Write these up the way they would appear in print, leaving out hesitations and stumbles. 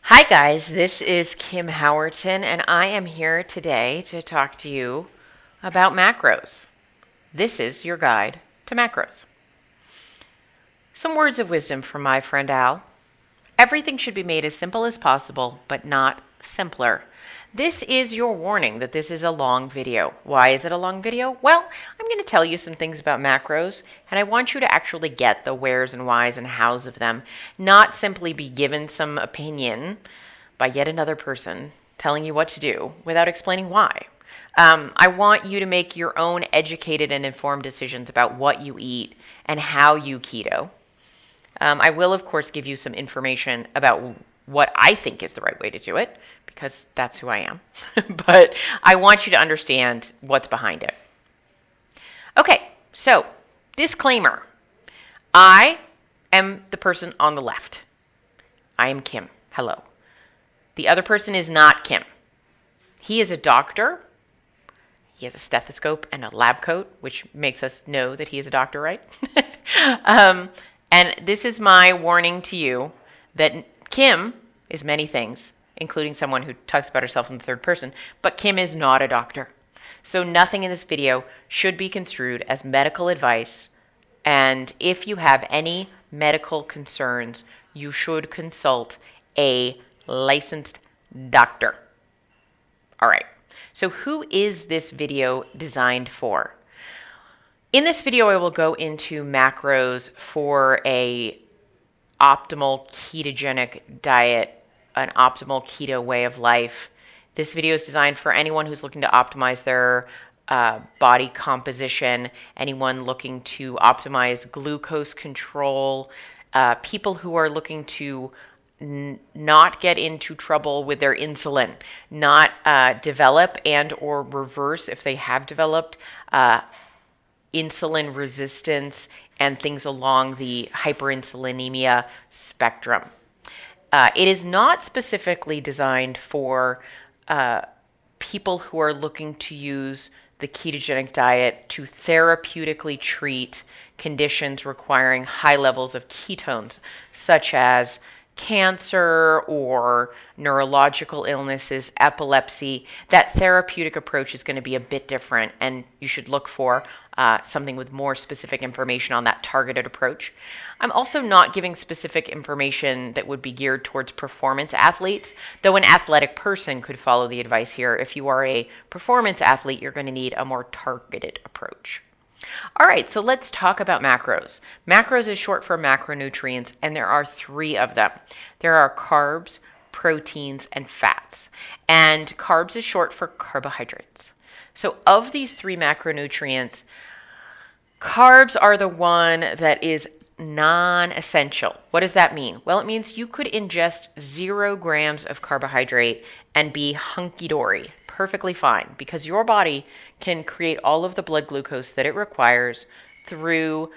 Hi, guys. This is Kim Howerton, and I am here today to talk to you about macros. This is your guide to macros. Some words of wisdom from my friend Al. Everything should be made as simple as possible, but not simpler. This is your warning that this is a long video. Why is it a long video? Well, I'm going to tell you some things about macros, and I want you to actually get the wheres and whys and hows of them, not simply be given some opinion by yet another person telling you what to do without explaining why. I want you to make your own educated and informed decisions about what you eat and how you keto. I will, of course, give you some information about what I think is the right way to do it, because that's who I am. But I want you to understand what's behind it. Okay, so disclaimer. I am the person on the left. I am Kim. Hello. The other person is not Kim. He is a doctor. He has a stethoscope and a lab coat, which makes us know that he is a doctor, right? And this is my warning to you that Kim is many things, including someone who talks about herself in the third person, but Kim is not a doctor. So nothing in this video should be construed as medical advice. And if you have any medical concerns, you should consult a licensed doctor. All right. So who is this video designed for? In this video, I will go into macros for a optimal ketogenic diet, an optimal keto way of life. This video is designed for anyone who's looking to optimize their body composition, anyone looking to optimize glucose control, people who are looking to not get into trouble with their insulin, not develop and or reverse, if they have developed, insulin resistance and things along the hyperinsulinemia spectrum. It is not specifically designed for people who are looking to use the ketogenic diet to therapeutically treat conditions requiring high levels of ketones, such as cancer or neurological illnesses, epilepsy. That therapeutic approach is going to be a bit different, and you should look for something with more specific information on that targeted approach. I'm also not giving specific information that would be geared towards performance athletes, though an athletic person could follow the advice here. If you are a performance athlete, you're going to need a more targeted approach. All right, so let's talk about macros. Macros is short for macronutrients, and there are 3 of them. There are carbs, proteins, and fats. And carbs is short for carbohydrates. So of these 3 macronutrients, carbs are the one that is non-essential. What does that mean? Well, it means you could ingest 0 grams of carbohydrate and be hunky-dory, perfectly fine, because your body can create all of the blood glucose that it requires through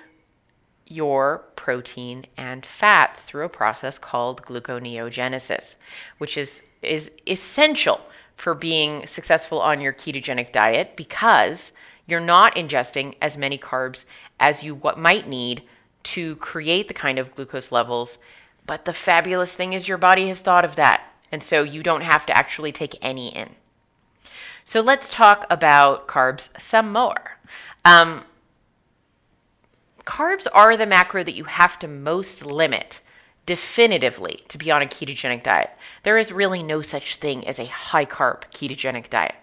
your protein and fats through a process called gluconeogenesis, which is essential for being successful on your ketogenic diet, because you're not ingesting as many carbs as you might need to create the kind of glucose levels. But the fabulous thing is your body has thought of that. And so you don't have to actually take any in. So let's talk about carbs some more. Carbs are the macro that you have to most limit definitively to be on a ketogenic diet. There is really no such thing as a high carb ketogenic diet.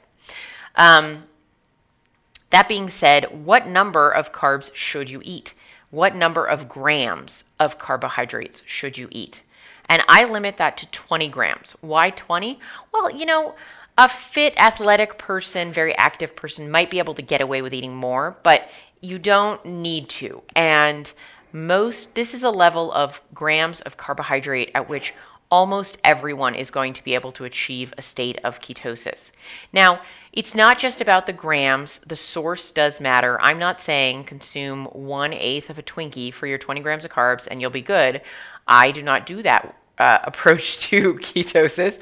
That being said, what number of carbs should you eat? What number of grams of carbohydrates should you eat? And I limit that to 20 grams. Why 20? Well, a fit, athletic person, very active person might be able to get away with eating more, but you don't need to. And this is a level of grams of carbohydrate at which almost everyone is going to be able to achieve a state of ketosis. Now, it's not just about the grams. The source does matter. I'm not saying consume 1/8 of a Twinkie for your 20 grams of carbs and you'll be good. I do not do that approach to ketosis.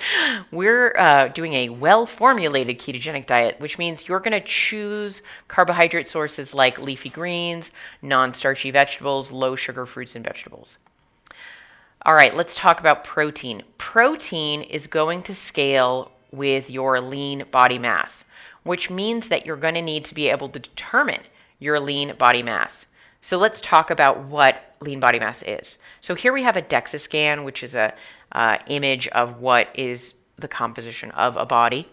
We're doing a well-formulated ketogenic diet, which means you're going to choose carbohydrate sources like leafy greens, non-starchy vegetables, low-sugar fruits and vegetables. All right, let's talk about protein. Protein is going to scale with your lean body mass, which means that you're going to need to be able to determine your lean body mass. So let's talk about what lean body mass is. So here we have a DEXA scan, which is a image of what is the composition of a body.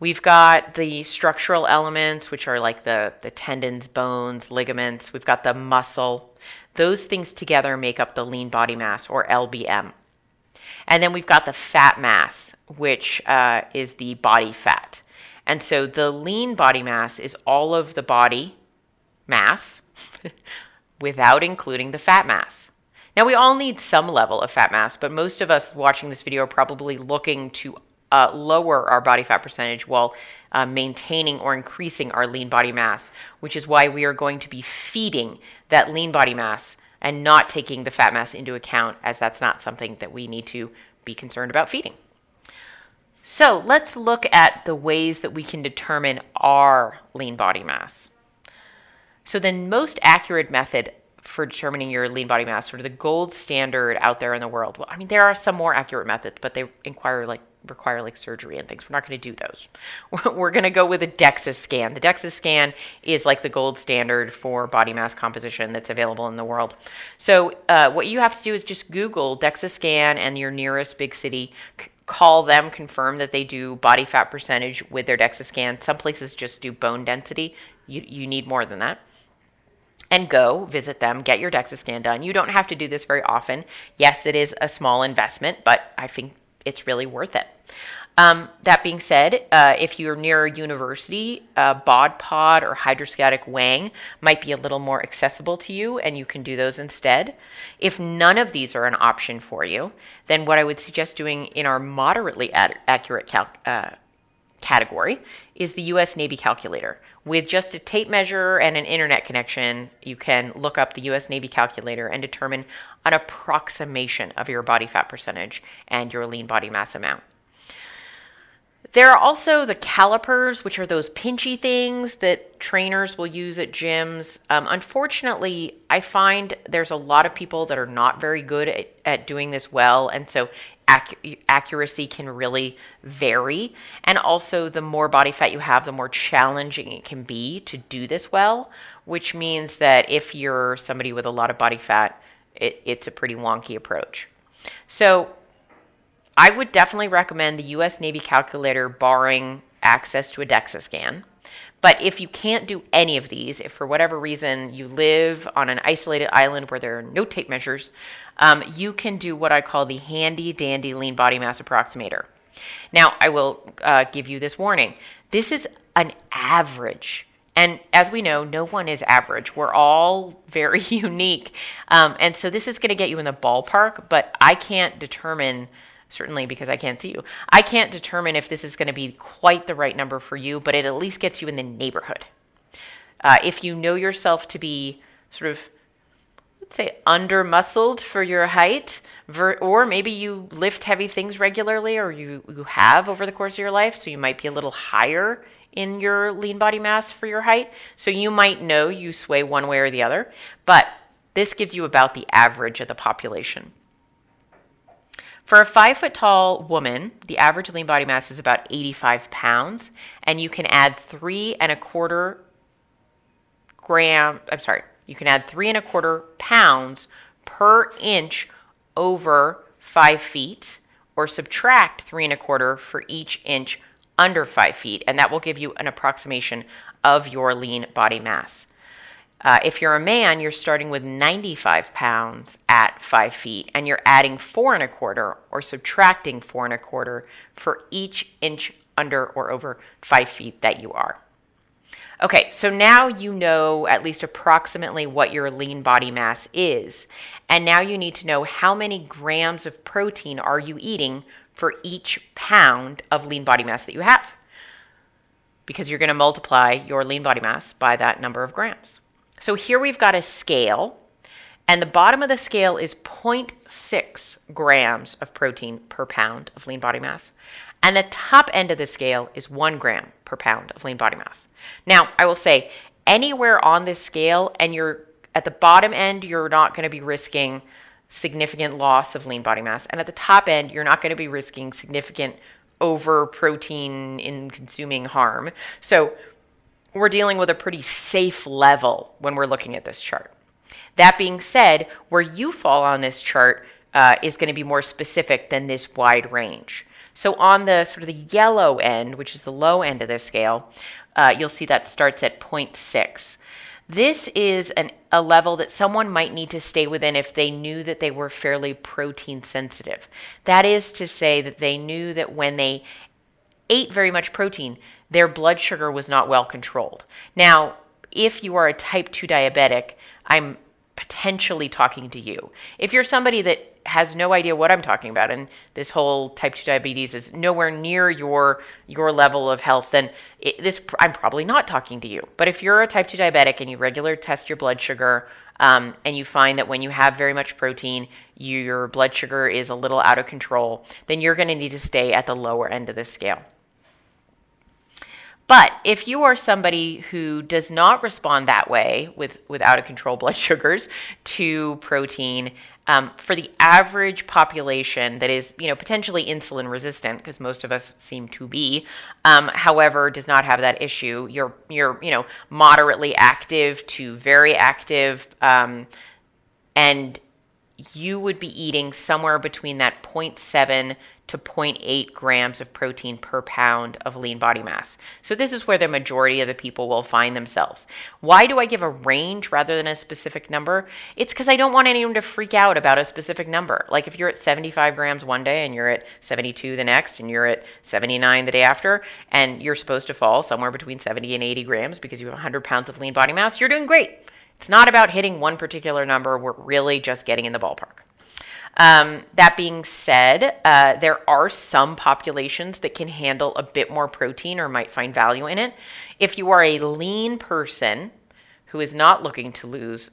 We've got the structural elements, which are like the tendons, bones, ligaments. We've got the muscle. Those things together make up the lean body mass, or LBM. And then we've got the fat mass, which is the body fat. And so the lean body mass is all of the body mass without including the fat mass. Now, we all need some level of fat mass, but most of us watching this video are probably looking to lower our body fat percentage while maintaining or increasing our lean body mass, which is why we are going to be feeding that lean body mass and not taking the fat mass into account, as that's not something that we need to be concerned about feeding. So let's look at the ways that we can determine our lean body mass. So the most accurate method for determining your lean body mass, sort of the gold standard out there in the world. Well, I mean, there are some more accurate methods, but they require surgery and things. We're not going to do those. We're going to go with a DEXA scan. The DEXA scan is like the gold standard for body mass composition that's available in the world. So what you have to do is just Google DEXA scan and your nearest big city. Call them, confirm that they do body fat percentage with their DEXA scan. Some places just do bone density. You need more than that. And go visit them, get your DEXA scan done. You don't have to do this very often. Yes, it is a small investment, but I think it's really worth it. That being said, if you're near a university, bod pod or hydrostatic weighing might be a little more accessible to you, and you can do those instead. If none of these are an option for you, then what I would suggest doing in our moderately accurate category is the US Navy calculator. With just a tape measure and an internet connection, you can look up the US Navy calculator and determine an approximation of your body fat percentage and your lean body mass amount. There are also the calipers, which are those pinchy things that trainers will use at gyms. Unfortunately, I find there's a lot of people that are not very good at doing this well, and so accuracy can really vary. And also, the more body fat you have, the more challenging it can be to do this well, which means that if you're somebody with a lot of body fat, it's a pretty wonky approach. So I would definitely recommend the US Navy calculator, barring access to a DEXA scan. But if you can't do any of these, if for whatever reason you live on an isolated island where there are no tape measures, you can do what I call the handy dandy lean body mass approximator. Now, I will give you this warning. This is an average. And as we know, no one is average. We're all very unique. And so this is going to get you in the ballpark, but I can't determine, certainly because I can't see you, I can't determine if this is going to be quite the right number for you, but it at least gets you in the neighborhood. If you know yourself to be sort of, let's say, under-muscled for your height, or maybe you lift heavy things regularly, or you have over the course of your life, so you might be a little higher in your lean body mass for your height. So you might know you sway one way or the other, but this gives you about the average of the population. For a 5-foot-tall woman, the average lean body mass is about 85 pounds, and you can add 3.25 pounds per inch over 5 feet, or subtract 3.25 for each inch under 5 feet, and that will give you an approximation of your lean body mass. If you're a man, you're starting with 95 pounds at 5 feet, and you're adding 4.25 or subtracting 4.25 for each inch under or over 5 feet that you are. Okay, so now you know at least approximately what your lean body mass is, and now you need to know how many grams of protein are you eating for each pound of lean body mass that you have, because you're going to multiply your lean body mass by that number of grams. So here we've got a scale, and the bottom of the scale is 0.6 grams of protein per pound of lean body mass, and the top end of the scale is 1 gram per pound of lean body mass. Now, I will say, anywhere on this scale, and you're at the bottom end, you're not going to be risking significant loss of lean body mass. And at the top end, you're not going to be risking significant over protein in consuming harm. So we're dealing with a pretty safe level when we're looking at this chart. That being said, where you fall on this chart is going to be more specific than this wide range. So on the sort of the yellow end, which is the low end of this scale, you'll see that starts at 0.6. This is a level that someone might need to stay within if they knew that they were fairly protein sensitive. That is to say that they knew that when they ate very much protein, their blood sugar was not well controlled. Now, if you are a type 2 diabetic, I'm potentially talking to you. If you're somebody that has no idea what I'm talking about, and this whole type 2 diabetes is nowhere near your level of health, then I'm probably not talking to you. But if you're a type 2 diabetic and you regularly test your blood sugar, and you find that when you have very much protein, your blood sugar is a little out of control, then you're going to need to stay at the lower end of the scale. But if you are somebody who does not respond that way with out of control blood sugars to protein, for the average population that is, potentially insulin resistant, because most of us seem to be, however, does not have that issue, you're moderately active to very active, and you would be eating somewhere between that 0.7 to 0.8 grams of protein per pound of lean body mass. So this is where the majority of the people will find themselves. Why do I give a range rather than a specific number? It's because I don't want anyone to freak out about a specific number. Like if you're at 75 grams one day and you're at 72 the next and you're at 79 the day after, and you're supposed to fall somewhere between 70 and 80 grams because you have 100 pounds of lean body mass, you're doing great. It's not about hitting one particular number. We're really just getting in the ballpark. That being said, there are some populations that can handle a bit more protein or might find value in it. If you are a lean person who is not looking to lose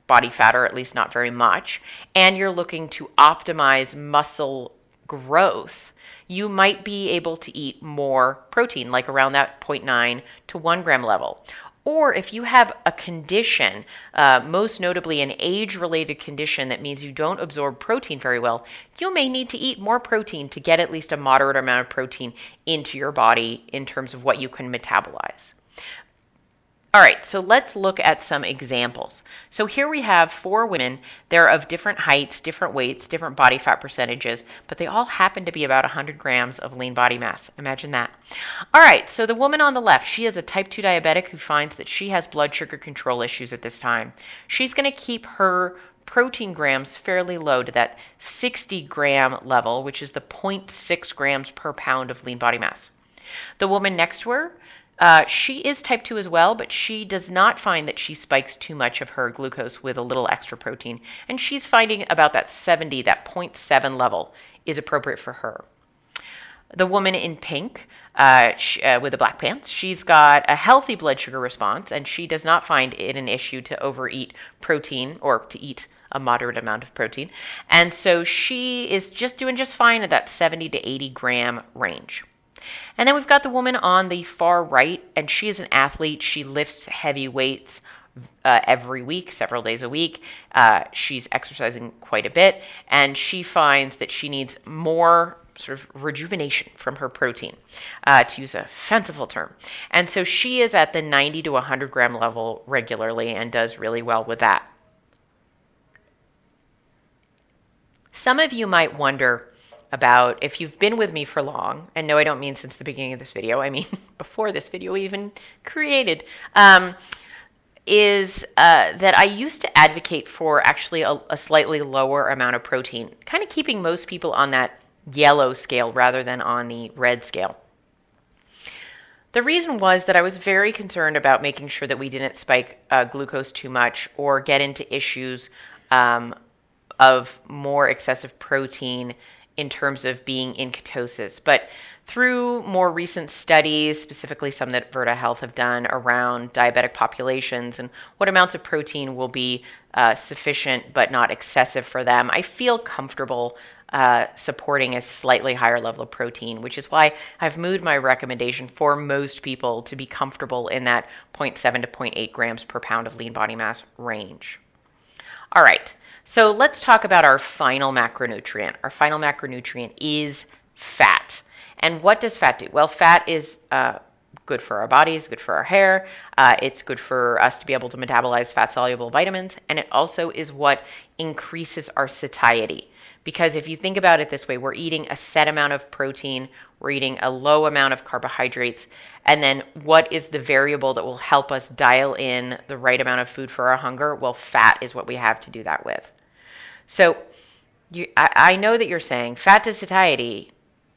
body fat, or at least not very much, and you're looking to optimize muscle growth, you might be able to eat more protein, like around that 0.9 to 1 gram level. Or if you have a condition, most notably an age-related condition that means you don't absorb protein very well, you may need to eat more protein to get at least a moderate amount of protein into your body in terms of what you can metabolize. All right, so let's look at some examples. So here we have 4 women. They're of different heights, different weights, different body fat percentages, but they all happen to be about 100 grams of lean body mass. Imagine that. All right, so the woman on the left, she is a type 2 diabetic who finds that she has blood sugar control issues at this time. She's going to keep her protein grams fairly low to that 60 gram level, which is the 0.6 grams per pound of lean body mass. The woman next to her, she is type 2 as well, but she does not find that she spikes too much of her glucose with a little extra protein. And she's finding about that 70, that 0.7 level is appropriate for her. The woman in pink with the black pants, she's got a healthy blood sugar response, and she does not find it an issue to overeat protein or to eat a moderate amount of protein. And so she is just doing just fine at that 70 to 80 gram range. And then we've got the woman on the far right, and she is an athlete. She lifts heavy weights every week, several days a week. She's exercising quite a bit, and she finds that she needs more sort of rejuvenation from her protein, to use a fanciful term. And so she is at the 90 to 100 gram level regularly and does really well with that. Some of you might wonder about, if you've been with me for long, and no, I don't mean since the beginning of this video, I mean before this video even created, is that I used to advocate for actually a slightly lower amount of protein, kind of keeping most people on that yellow scale rather than on the red scale. The reason was that I was very concerned about making sure that we didn't spike glucose too much or get into issues of more excessive protein in terms of being in ketosis. But through more recent studies, specifically some that Virta Health have done around diabetic populations and what amounts of protein will be sufficient but not excessive for them, I feel comfortable supporting a slightly higher level of protein, which is why I've moved my recommendation for most people to be comfortable in that 0.7 to 0.8 grams per pound of lean body mass range. All right, so let's talk about our final macronutrient. Our final macronutrient is fat. And what does fat do? Well, fat is good for our bodies, good for our hair. It's good for us to be able to metabolize fat-soluble vitamins. And it also is what increases our satiety. Because if you think about it this way, we're eating a set amount of protein, we're eating a low amount of carbohydrates, and then what is the variable that will help us dial in the right amount of food for our hunger? Well, fat is what we have to do that with. So I know that you're saying fat to satiety,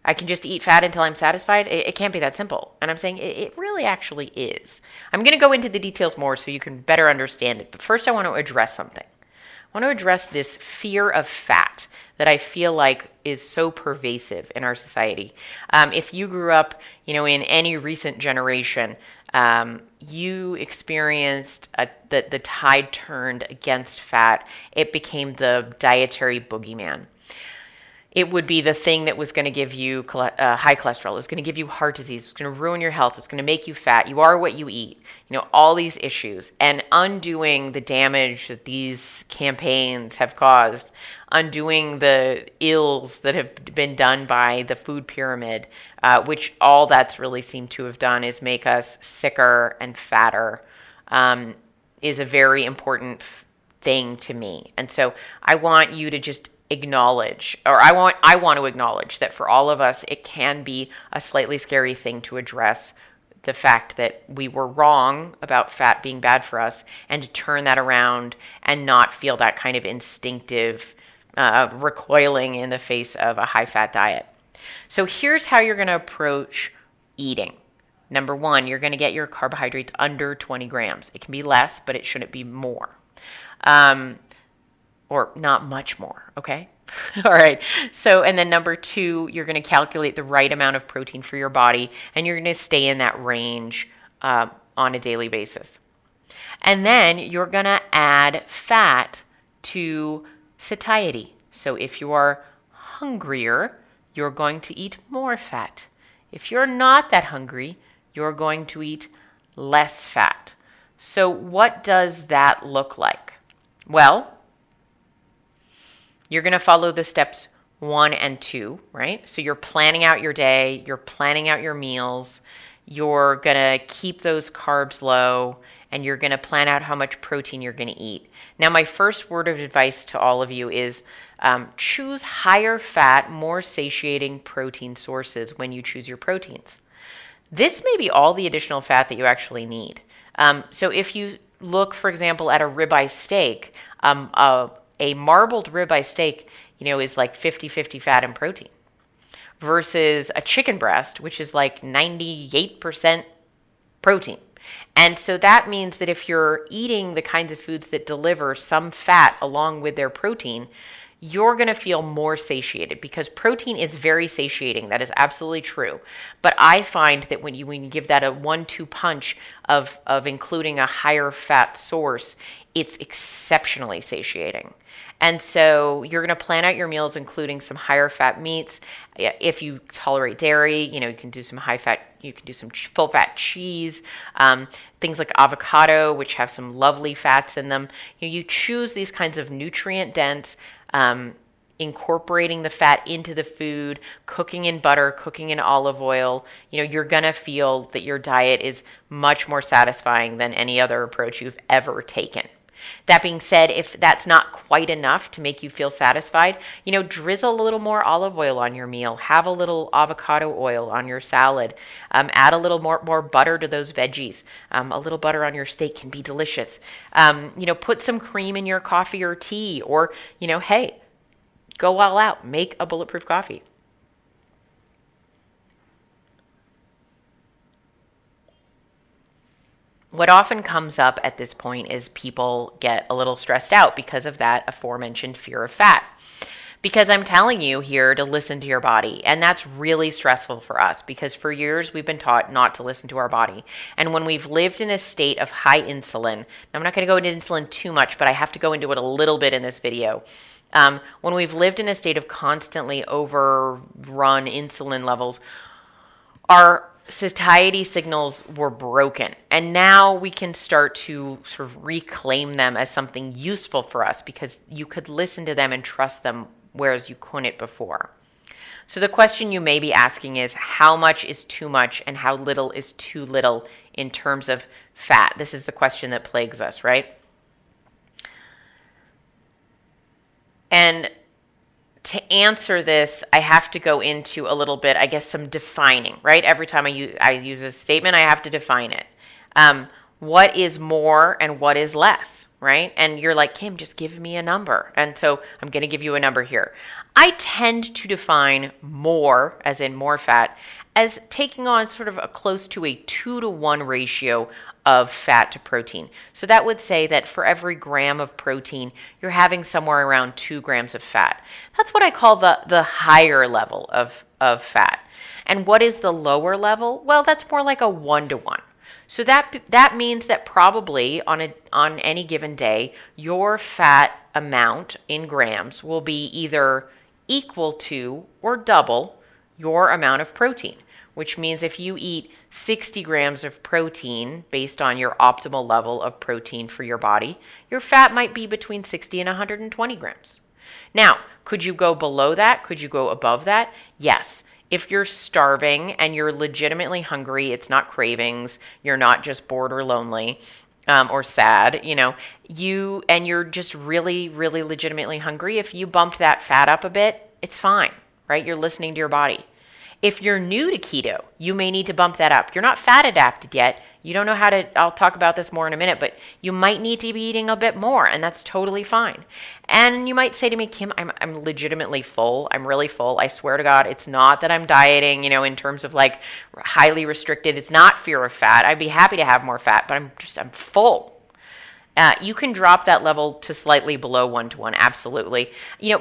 I can just eat fat until I'm satisfied. It can't be that simple. And I'm saying it really actually is. I'm going to go into the details more so you can better understand it. But first I want to address something. I want to address this fear of fat that I feel like is so pervasive in our society. If you grew up, in any recent generation, you experienced the tide turned against fat. It became the dietary boogeyman. It would be the thing that was going to give you high cholesterol. It was going to give you heart disease. It's going to ruin your health. It's going to make you fat. You are what you eat. All these issues. And undoing the damage that these campaigns have caused, undoing the ills that have been done by the food pyramid, which all that's really seemed to have done is make us sicker and fatter, is a very important thing to me. And so I want you to just acknowledge, or I want to acknowledge that for all of us, it can be a slightly scary thing to address the fact that we were wrong about fat being bad for us, and to turn that around and not feel that kind of instinctive recoiling in the face of a high-fat diet. So here's how you're going to approach eating. Number one, you're going to get your carbohydrates under 20 grams. It can be less, but it shouldn't be more. Or not much more, okay? All right. So, and then number two, you're going to calculate the right amount of protein for your body, and you're going to stay in that range on a daily basis. And then you're going to add fat to satiety. So if you are hungrier, you're going to eat more fat. If you're not that hungry, you're going to eat less fat. So what does that look like? Well, you're going to follow the steps 1 and 2, right? So you're planning out your day, you're planning out your meals, you're going to keep those carbs low, and you're going to plan out how much protein you're going to eat. Now, my first word of advice to all of you is choose higher fat, more satiating protein sources when you choose your proteins. This may be all the additional fat that you actually need. So if you look, for example, at a ribeye steak, a marbled ribeye steak, is like 50-50 fat and protein, versus a chicken breast, which is like 98% protein. And so that means that if you're eating the kinds of foods that deliver some fat along with their protein, you're going to feel more satiated, because protein is very satiating. That is absolutely true. But I find that when you give that a 1-2 punch of including a higher fat source, it's exceptionally satiating. And so you're going to plan out your meals, including some higher fat meats. If you tolerate dairy, you can do some high fat, you can do some full fat cheese, things like avocado, which have some lovely fats in them. You choose these kinds of nutrient dense, incorporating the fat into the food, cooking in butter, cooking in olive oil. You're going to feel that your diet is much more satisfying than any other approach you've ever taken. That being said, if that's not quite enough to make you feel satisfied, drizzle a little more olive oil on your meal, have a little avocado oil on your salad, add a little more butter to those veggies. A little butter on your steak can be delicious. Put some cream in your coffee or tea, or, hey, go all out, make a bulletproof coffee. What often comes up at this point is people get a little stressed out because of that aforementioned fear of fat. Because I'm telling you here to listen to your body, and that's really stressful for us, because for years we've been taught not to listen to our body. And when we've lived in a state of high insulin, I'm not going to go into insulin too much, but I have to go into it a little bit in this video. When we've lived in a state of constantly overrun insulin levels, our satiety signals were broken. And now we can start to sort of reclaim them as something useful for us because you could listen to them and trust them, whereas you couldn't before. So the question you may be asking is, how much is too much and how little is too little in terms of fat? This is the question that plagues us, right? And to answer this, I have to go into a little bit, I guess, some defining, right? Every time I use a statement, I have to define it. What is more and what is less, right? And you're like, Kim, just give me a number. And so I'm going to give you a number here. I tend to define more, as in more fat, as taking on sort of a close to a 2-to-1 ratio of fat to protein. So that would say that for every gram of protein, you're having somewhere around 2 grams of fat. That's what I call the higher level of fat. And what is the lower level? Well, that's more like a 1-to-1. So that means that probably on any given day, your fat amount in grams will be either equal to or double your amount of protein, which means if you eat 60 grams of protein based on your optimal level of protein for your body, your fat might be between 60 and 120 grams. Now, could you go below that? Could you go above that? Yes. If you're starving and you're legitimately hungry, it's not cravings, you're not just bored or lonely or sad, you're just really, really legitimately hungry, if you bumped that fat up a bit, it's fine, right? You're listening to your body. If you're new to keto, you may need to bump that up. You're not fat adapted yet. You don't know how to, I'll talk about this more in a minute, but you might need to be eating a bit more, and that's totally fine. And you might say to me, Kim, I'm legitimately full. I'm really full. I swear to God, it's not that I'm dieting, in terms of like highly restricted. It's not fear of fat. I'd be happy to have more fat, but I'm full. You can drop that level to slightly below 1-to-1, absolutely.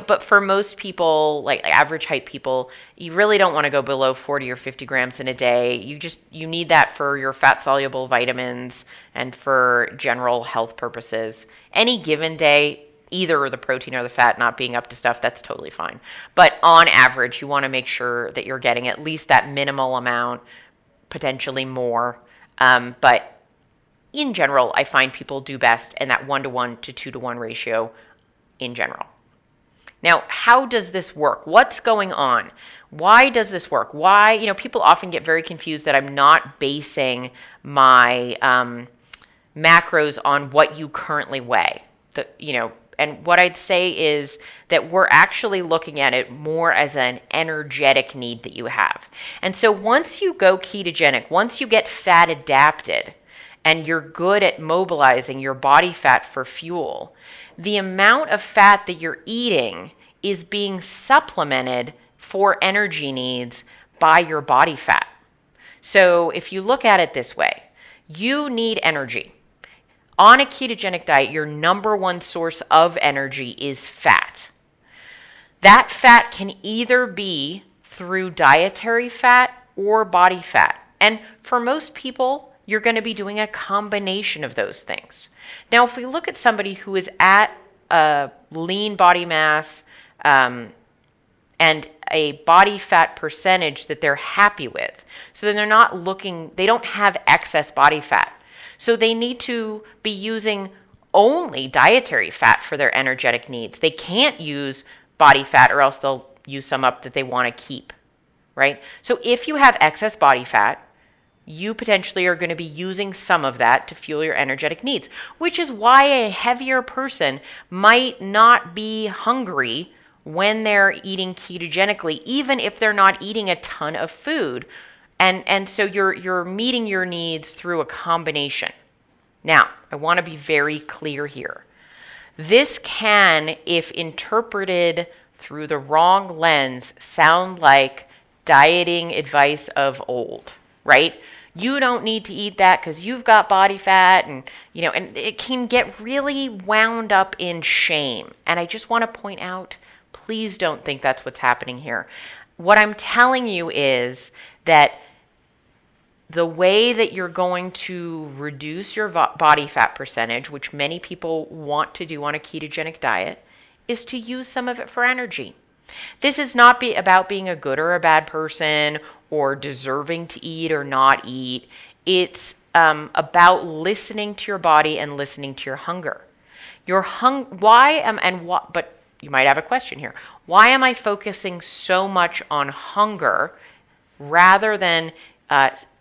But for most people, like average height people, you really don't want to go below 40 or 50 grams in a day. You need that for your fat soluble vitamins and for general health purposes. Any given day, either the protein or the fat not being up to stuff, that's totally fine. But on average, you want to make sure that you're getting at least that minimal amount, potentially more. But in general, I find people do best in that 1-to-1 to 2-to-1 ratio in general. Now, how does this work? What's going on? Why does this work? Why, people often get very confused that I'm not basing my macros on what you currently weigh. And what I'd say is that we're actually looking at it more as an energetic need that you have. And so once you go ketogenic, once you get fat adapted, and you're good at mobilizing your body fat for fuel, the amount of fat that you're eating is being supplemented for energy needs by your body fat. So if you look at it this way, you need energy. On a ketogenic diet, your number one source of energy is fat. That fat can either be through dietary fat or body fat. And for most people, you're going to be doing a combination of those things. Now, if we look at somebody who is at a lean body mass and a body fat percentage that they're happy with, so then they don't have excess body fat. So they need to be using only dietary fat for their energetic needs. They can't use body fat or else they'll use some up that they want to keep, right? So if you have excess body fat, you potentially are going to be using some of that to fuel your energetic needs, which is why a heavier person might not be hungry when they're eating ketogenically, even if they're not eating a ton of food. And so you're meeting your needs through a combination. Now, I want to be very clear here. This can, if interpreted through the wrong lens, sound like dieting advice of old, right? You don't need to eat that because you've got body fat and it can get really wound up in shame. And I just want to point out, please don't think that's what's happening here. What I'm telling you is that the way that you're going to reduce your body fat percentage, which many people want to do on a ketogenic diet, is to use some of it for energy. This is not about being a good or a bad person or deserving to eat or not eat. It's about listening to your body and listening to your hunger. But you might have a question here. Why am I focusing so much on hunger rather than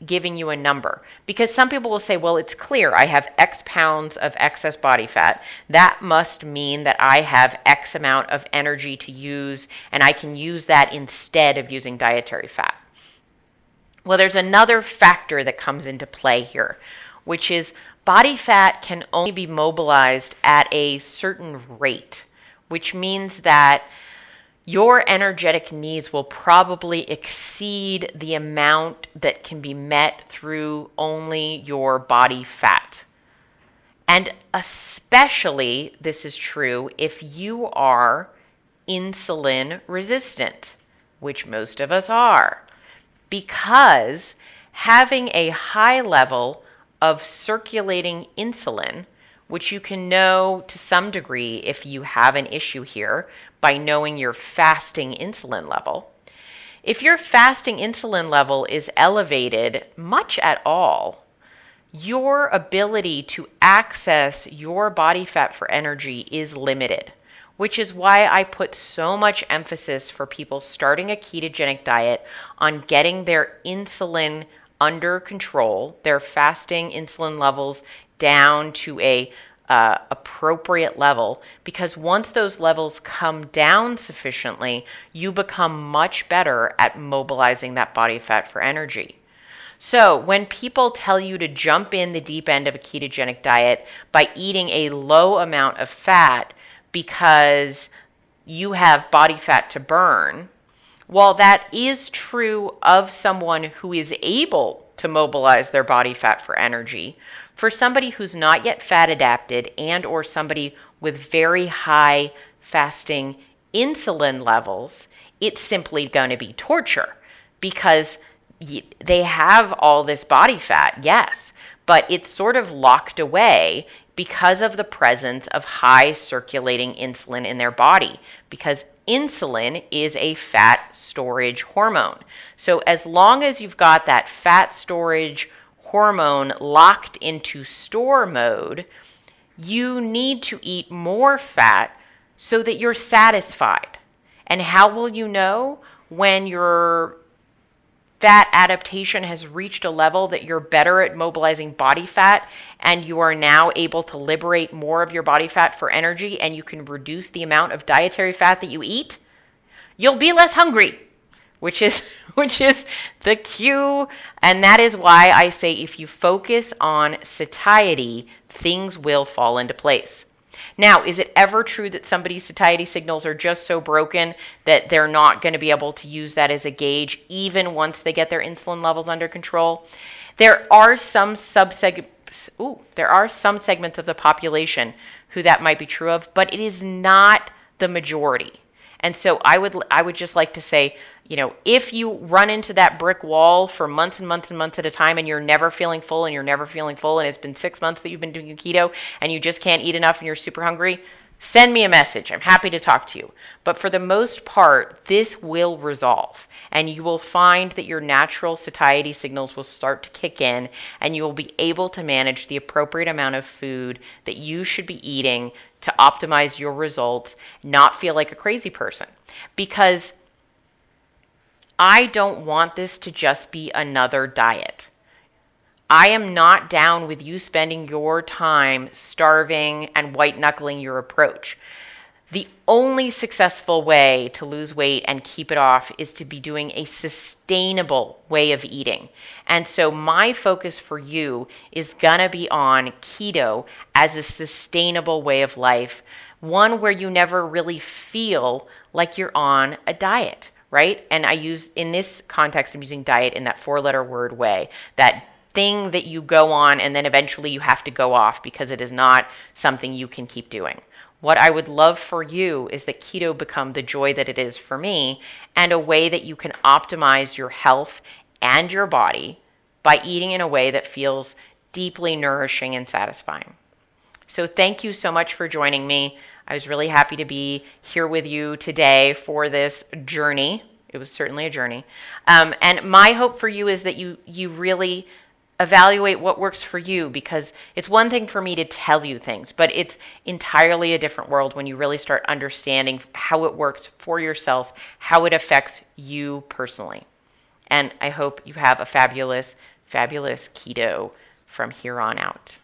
giving you a number? Because some people will say, well, it's clear I have X pounds of excess body fat. That must mean that I have X amount of energy to use, and I can use that instead of using dietary fat. Well, there's another factor that comes into play here, which is body fat can only be mobilized at a certain rate, which means that your energetic needs will probably exceed the amount that can be met through only your body fat. And especially this is true if you are insulin resistant, which most of us are, because having a high level of circulating insulin, which you can know to some degree if you have an issue here by knowing your fasting insulin level. If your fasting insulin level is elevated much at all, your ability to access your body fat for energy is limited, which is why I put so much emphasis for people starting a ketogenic diet on getting their insulin under control, their fasting insulin levels down to a appropriate level, because once those levels come down sufficiently, you become much better at mobilizing that body fat for energy. So when people tell you to jump in the deep end of a ketogenic diet by eating a low amount of fat because you have body fat to burn, while that is true of someone who is able to mobilize their body fat for energy, for somebody who's not yet fat adapted and or somebody with very high fasting insulin levels, it's simply going to be torture because they have all this body fat, yes, but it's sort of locked away because of the presence of high circulating insulin in their body, because insulin is a fat storage hormone. So as long as you've got that fat storage hormone locked into store mode, you need to eat more fat so that you're satisfied. And how will you know when your fat adaptation has reached a level that you're better at mobilizing body fat and you are now able to liberate more of your body fat for energy and you can reduce the amount of dietary fat that you eat? You'll be less hungry, which is the cue. And that is why I say if you focus on satiety, things will fall into place. Now, is it ever true that somebody's satiety signals are just so broken that they're not going to be able to use that as a gauge even once they get their insulin levels under control? There are some segments of the population who that might be true of, but it is not the majority. And so I would just like to say, if you run into that brick wall for months and months and months at a time and you're never feeling full and it's been 6 months that you've been doing keto and you just can't eat enough and you're super hungry, send me a message. I'm happy to talk to you. But for the most part, this will resolve and you will find that your natural satiety signals will start to kick in and you will be able to manage the appropriate amount of food that you should be eating to optimize your results, not feel like a crazy person. Because I don't want this to just be another diet. I am not down with you spending your time starving and white knuckling your approach. The only successful way to lose weight and keep it off is to be doing a sustainable way of eating. And so my focus for you is gonna be on keto as a sustainable way of life, one where you never really feel like you're on a diet, right? And in this context, I'm using diet in that 4-letter word way, that thing that you go on and then eventually you have to go off because it is not something you can keep doing. What I would love for you is that keto become the joy that it is for me and a way that you can optimize your health and your body by eating in a way that feels deeply nourishing and satisfying. So thank you so much for joining me. I was really happy to be here with you today for this journey. It was certainly a journey. And my hope for you is that you really evaluate what works for you, because it's one thing for me to tell you things, but it's entirely a different world when you really start understanding how it works for yourself, how it affects you personally. And I hope you have a fabulous, fabulous keto from here on out.